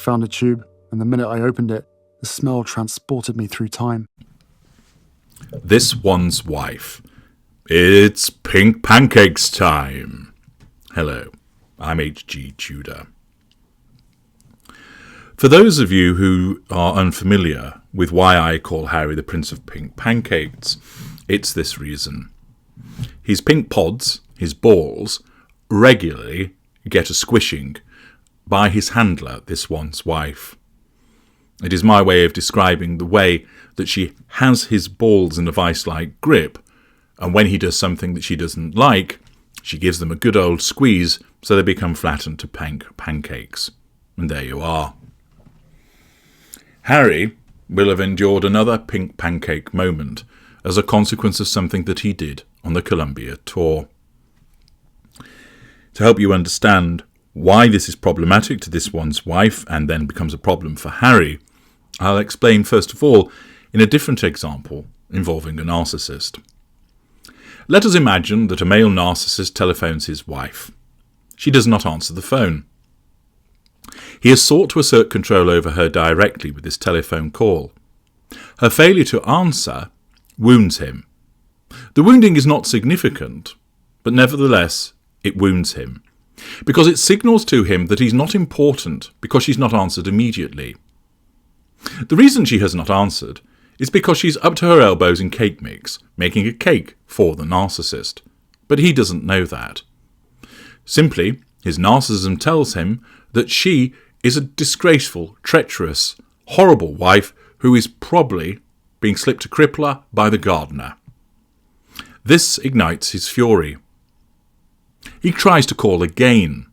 found a tube, and the minute I opened it, the smell transported me through time. This one's wife. It's pink pancakes time. Hello, I'm H.G. Tudor. For those of you who are unfamiliar with why I call Harry the Prince of Pink Pancakes, it's this reason. His pink pods, his balls, regularly get a squishing by his handler, this one's wife. It is my way of describing the way that she has his balls in a vice-like grip, and when he does something that she doesn't like, she gives them a good old squeeze so they become flattened to pancakes. And there you are. Harry will have endured another pink pancake moment as a consequence of something that he did on the Columbia tour. To help you understand why this is problematic to this one's wife and then becomes a problem for Harry, I'll explain first of all in a different example involving a narcissist. Let us imagine that a male narcissist telephones his wife. She does not answer the phone. He has sought to assert control over her directly with this telephone call. Her failure to answer wounds him. The wounding is not significant, but nevertheless it wounds him, because it signals to him that he's not important because she's not answered immediately. The reason she has not answered is because she's up to her elbows in cake mix, making a cake for the narcissist, but he doesn't know that. Simply, his narcissism tells him that she is a disgraceful, treacherous, horrible wife who is probably being slipped a crippler by the gardener. This ignites his fury. He tries to call again,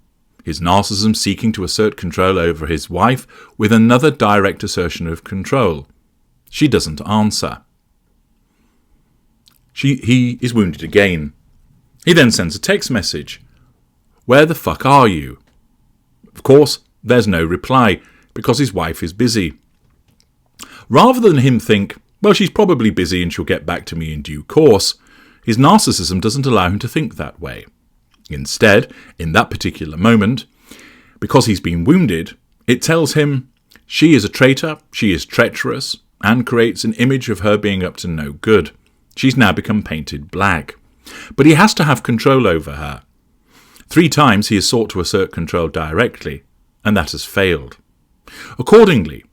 his narcissism seeking to assert control over his wife with another direct assertion of control. She doesn't answer. He is wounded again. He then sends a text message. "Where the fuck are you?" Of course, there's no reply, because his wife is busy. Rather than him think, well, she's probably busy and she'll get back to me in due course, his narcissism doesn't allow him to think that way. Instead, in that particular moment, because he's been wounded, it tells him she is a traitor, she is treacherous, and creates an image of her being up to no good. She's now become painted black. But he has to have control over her. 3 times he has sought to assert control directly, and that has failed. Accordingly,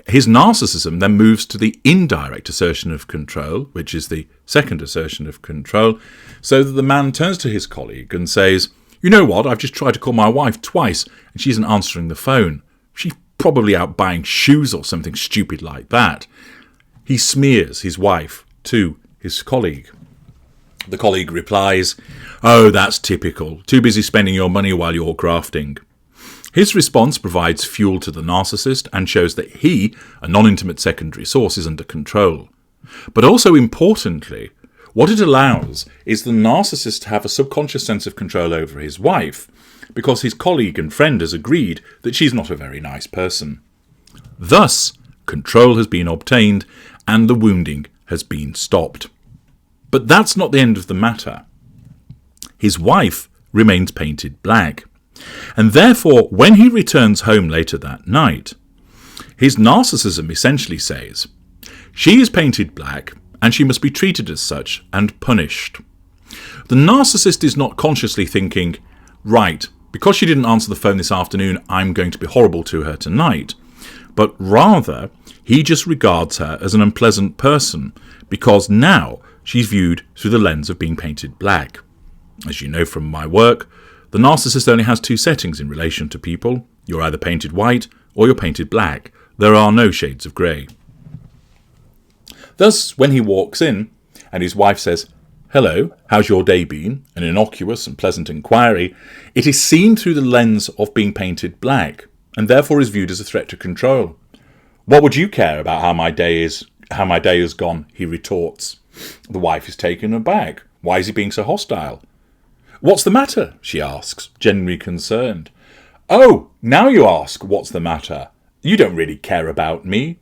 his narcissism then moves to the indirect assertion of control, which is the second assertion of control, so that the man turns to his colleague and says, "You know what, I've just tried to call my wife twice, and she isn't answering the phone. She's probably out buying shoes or something stupid like that." He smears his wife to his colleague. The colleague replies, "Oh, that's typical. Too busy spending your money while you're grafting." His response provides fuel to the narcissist and shows that he, a non-intimate secondary source, is under control. But also importantly, what it allows is the narcissist to have a subconscious sense of control over his wife, because his colleague and friend has agreed that she's not a very nice person. Thus, control has been obtained and the wounding has been stopped. But that's not the end of the matter. His wife remains painted black. And therefore, when he returns home later that night, his narcissism essentially says, she is painted black and she must be treated as such and punished. The narcissist is not consciously thinking, right, because she didn't answer the phone this afternoon, I'm going to be horrible to her tonight. But rather, he just regards her as an unpleasant person because now she's viewed through the lens of being painted black. As you know from my work, the narcissist only has 2 settings in relation to people. You're either painted white or you're painted black. There are no shades of grey. Thus, when he walks in and his wife says, "Hello, how's your day been?" an innocuous and pleasant inquiry, it is seen through the lens of being painted black and therefore is viewed as a threat to control. "What would you care about how my day has gone?" he retorts. The wife is taken aback. Why is he being so hostile? "What's the matter?" she asks, genuinely concerned. "Oh, now you ask what's the matter. You don't really care about me."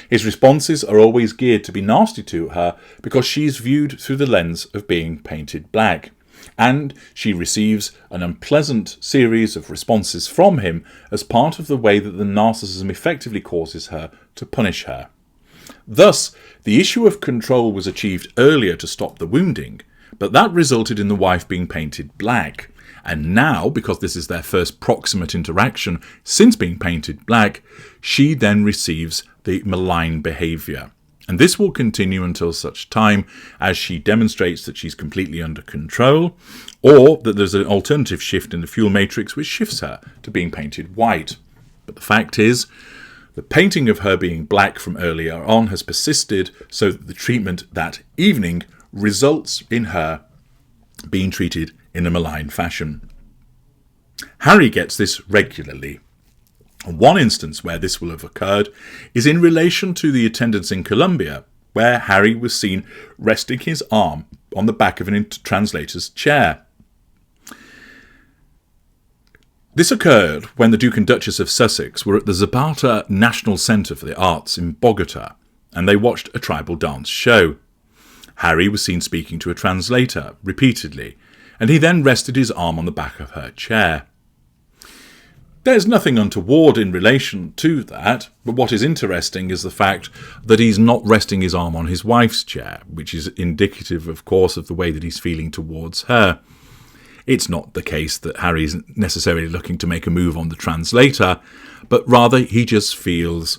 His responses are always geared to be nasty to her because she's viewed through the lens of being painted black. and she receives an unpleasant series of responses from him as part of the way that the narcissism effectively causes her to punish her. Thus, the issue of control was achieved earlier to stop the wounding, but that resulted in the wife being painted black. And now, because this is their first proximate interaction since being painted black, she then receives the malign behaviour. And this will continue until such time as she demonstrates that she's completely under control, or that there's an alternative shift in the fuel matrix which shifts her to being painted white. But the fact is, the painting of her being black from earlier on has persisted, so that the treatment that evening results in her being treated in a malign fashion. Harry gets this regularly. One instance where this will have occurred is in relation to the attendance in Colombia, where Harry was seen resting his arm on the back of an translator's chair. This occurred when the Duke and Duchess of Sussex were at the Zapata National Centre for the Arts in Bogota, and they watched a tribal dance show. Harry was seen speaking to a translator repeatedly, and he then rested his arm on the back of her chair. There's nothing untoward in relation to that, but what is interesting is the fact that he's not resting his arm on his wife's chair, which is indicative, of course, of the way that he's feeling towards her. It's not the case that Harry isn't necessarily looking to make a move on the translator, but rather he just feels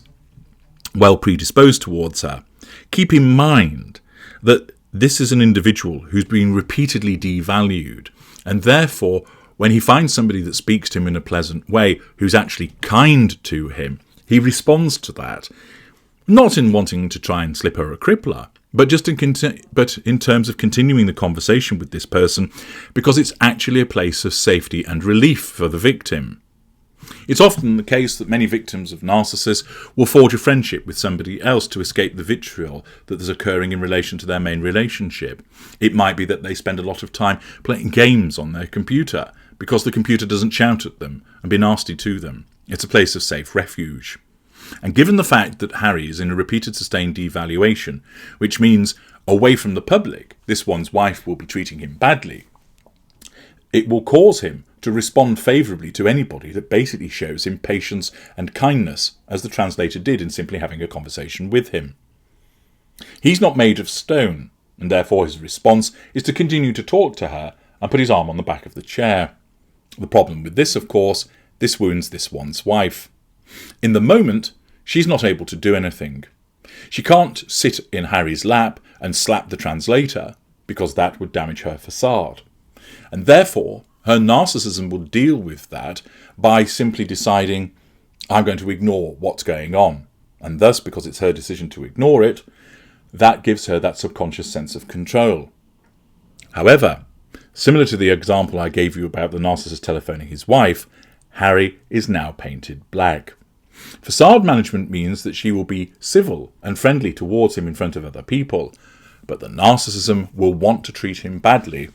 well predisposed towards her. Keep in mind that this is an individual who's been repeatedly devalued, and therefore, when he finds somebody that speaks to him in a pleasant way, who's actually kind to him, he responds to that. Not in wanting to try and slip her a crippler, but just in terms of continuing the conversation with this person, because it's actually a place of safety and relief for the victim. It's often the case that many victims of narcissists will forge a friendship with somebody else to escape the vitriol that is occurring in relation to their main relationship. It might be that they spend a lot of time playing games on their computer, because the computer doesn't shout at them and be nasty to them. It's a place of safe refuge. And given the fact that Harry is in a repeated sustained devaluation, which means away from the public, this one's wife will be treating him badly, it will cause him to respond favourably to anybody that basically shows him patience and kindness, as the translator did in simply having a conversation with him. He's not made of stone, and therefore his response is to continue to talk to her and put his arm on the back of the chair. The problem with this, of course, this wounds this one's wife. In the moment, she's not able to do anything. She can't sit in Harry's lap and slap the translator, because that would damage her facade. And therefore, her narcissism will deal with that by simply deciding, I'm going to ignore what's going on. And thus, because it's her decision to ignore it, that gives her that subconscious sense of control. However, similar to the example I gave you about the narcissist telephoning his wife, Harry is now painted black. Facade management means that she will be civil and friendly towards him in front of other people, but the narcissism will want to treat him badly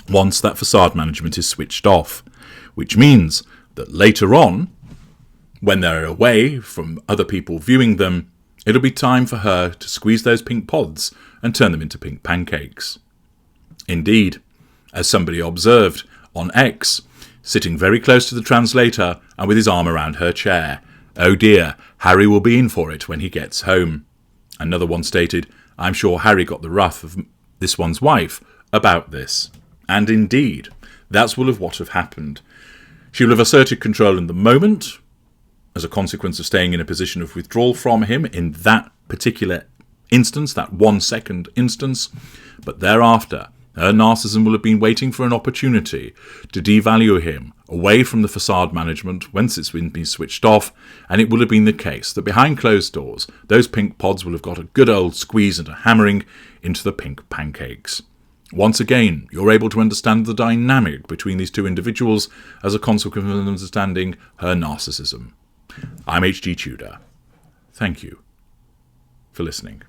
once that facade management is switched off, which means that later on, when they're away from other people viewing them, it'll be time for her to squeeze those pink pods and turn them into pink pancakes. Indeed, as somebody observed on X, sitting very close to the translator and with his arm around her chair, "Oh dear, Harry will be in for it when he gets home." Another one stated, "I'm sure Harry got the wrath of this one's wife about this." And indeed, that's what have happened. She will have asserted control in the moment, as a consequence of staying in a position of withdrawal from him in that particular instance, that 1 second instance, but thereafter, her narcissism will have been waiting for an opportunity to devalue him away from the facade management once it's been switched off, and it will have been the case that behind closed doors, those pink pods will have got a good old squeeze and a hammering into the pink pancakes. Once again, you're able to understand the dynamic between these two individuals as a consequence of understanding her narcissism. I'm H.G. Tudor. Thank you for listening.